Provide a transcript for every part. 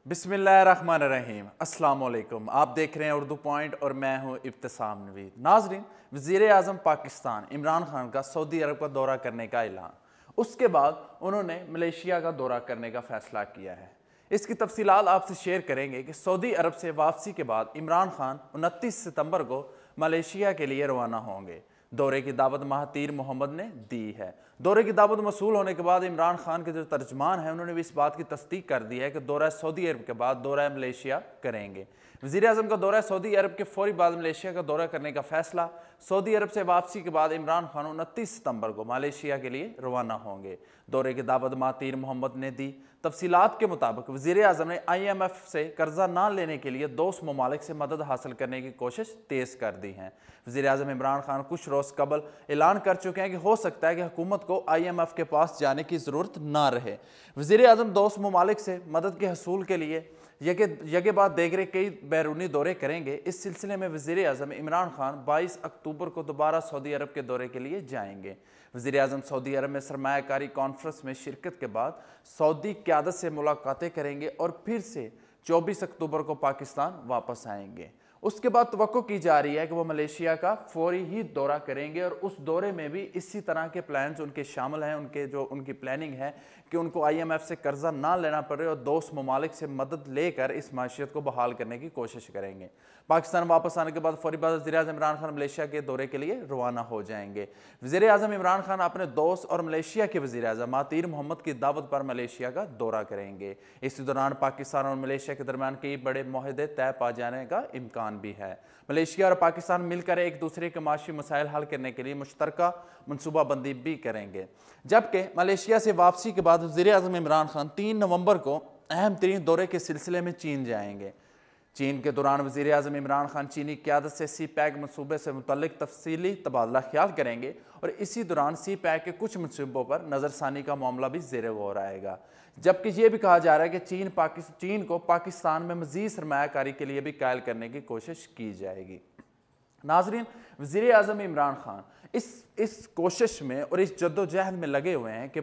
बिस्मिल्लाहिर्रहमानिर्रहीम। अस्सलाम वालेकुम। आप देख रहे हैं उर्दू पॉइंट और मैं हूं इब्तिसाम नवीद। नाजरीन, वज़ीर आज़म पाकिस्तान इमरान खान का सऊदी अरब का दौरा करने का ऐलान, उसके बाद उन्होंने मलेशिया का दौरा करने का फ़ैसला किया है। इसकी तफसीलात आपसे शेयर करेंगे कि सऊदी अरब से वापसी के बाद इमरान खान 29 सितंबर को मलेशिया के लिए रवाना होंगे। दौरे की दावत महातीर मोहम्मद ने दी है। दौरे की दावत मसूल होने के बाद इमरान खान के जो तर्जमान हैं उन्होंने भी इस बात की तस्दीक कर दी है कि दौरा सऊदी अरब के बाद दौरा मलेशिया करेंगे। वज़ीर आज़म का दौरा सऊदी अरब के फौरी बाद मलेशिया का दौरा करने का फैसला। सऊदी अरब से वापसी के बाद इमरान खान 29 सितंबर को मलेशिया के लिए रवाना होंगे। दौरे की दावत महातीर मोहम्मद ने दी। तफसीलात के मुताबिक वज़ीर आज़म ने IMF से कर्जा ना लेने के लिए दोस्त ममालिक से मदद हासिल करने की कोशिश तेज़ कर दी है। वज़ीर आज़म इमरान खान कुछ रोज़ कबल ऐलान कर चुके हैं कि हो सकता है कि हुकूमत को IMF के पास जाने की ज़रूरत ना रहे। वज़ीर आज़म दोस्त ममालिक से मदद के हसूल के लिए यके बाद देगरे कई बैरूनी दौरे करेंगे। इस सिलसिले में वज़ीर आज़म इमरान खान 22 अक्टूबर को दोबारा सऊदी अरब के दौरे के लिए जाएंगे। वज़ीर आज़म सऊदी अरब में सरमायाकारी कॉन्फ्रेंस में शिरकत के बाद सऊदी क़यादत से मुलाकातें करेंगे और फिर से 24 अक्टूबर को पाकिस्तान वापस आएंगे। उसके बाद तवक्को की जा रही है कि वो मलेशिया का फौरी ही दौरा करेंगे और उस दौरे में भी इसी तरह के प्लान्स उनके शामिल हैं। उनकी प्लानिंग है कि उनको IMF से कर्जा ना लेना पड़े और दोस्त ममालिक से मदद लेकर इस माशियत को बहाल करने की कोशिश करेंगे। पाकिस्तान वापस आने के बाद फौरी बाद वज़ीर आज़म इमरान खान मलेशिया के दौरे के लिए रवाना हो जाएंगे। वज़ीर आज़म इमरान खान अपने दोस्त और मलेशिया के वज़ीर आज़म महातीर मोहम्मद की दावत पर मलेशिया का दौरा करेंगे। इसी दौरान पाकिस्तान और मलेशिया के दरमियान कई बड़े मुआहदे तय पा जाने का इम्कान भी है। मलेशिया और पाकिस्तान मिलकर एक दूसरे के माशी मसाइल हल करने के लिए मुश्तरका मनसूबाबंदी भी करेंगे। जबकि मलेशिया से वापसी के बाद वज़ीर आज़म इमरान खान 3 नवंबर को अहम तरीन दौरे के सिलसिले में चीन जाएंगे। चीन के दौरान वज़ीर आज़म इमरान खान चीनी क़यादत से CPEC मनसूबे से मुतल्लिक तफसीली तबादला ख्याल करेंगे और इसी दौरान CPEC के कुछ मनसूबों पर नज़रसानी का मामला भी ज़ेर गौर आएगा। जबकि ये भी कहा जा रहा है कि चीन को पाकिस्तान में मज़ीद सरमायाकारी के लिए भी कायल करने की कोशिश की जाएगी। नाजरीन, वज़ीर आज़म इमरान खान इस कोशिश में और इस जद्दोजहद में लगे हुए हैं कि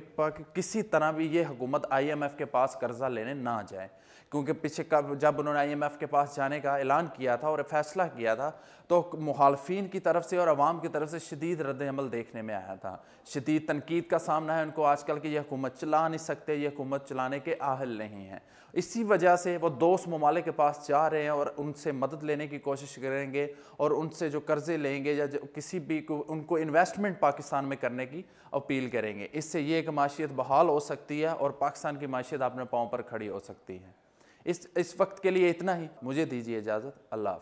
किसी तरह भी ये हुकूमत IMF के पास कर्जा लेने ना जाए, क्योंकि पीछे जब उन्होंने IMF के पास जाने का ऐलान किया था और फैसला किया था तो मुखालफीन की तरफ से और अवाम की तरफ से शदीद रद्द-ए-अमल देखने में आया था। शदीद तनकीद का सामना है उनको आजकल कि यह हुकूमत चला नहीं सकते, ये हुकूमत चलाने के आहल नहीं है। इसी वजह से वो दोस्त ममालिक के पास जा रहे हैं और उनसे मदद लेने की कोशिश करेंगे और उनसे जो कर्जे लेंगे या किसी भी उनको इन्वेस्टमेंट पाकिस्तान में करने की अपील करेंगे। इससे ये एक माशियत बहाल हो सकती है और पाकिस्तान की माशियत अपने पाँव पर खड़ी हो सकती है। इस वक्त के लिए इतना ही। मुझे दीजिए इजाज़त। अल्लाह।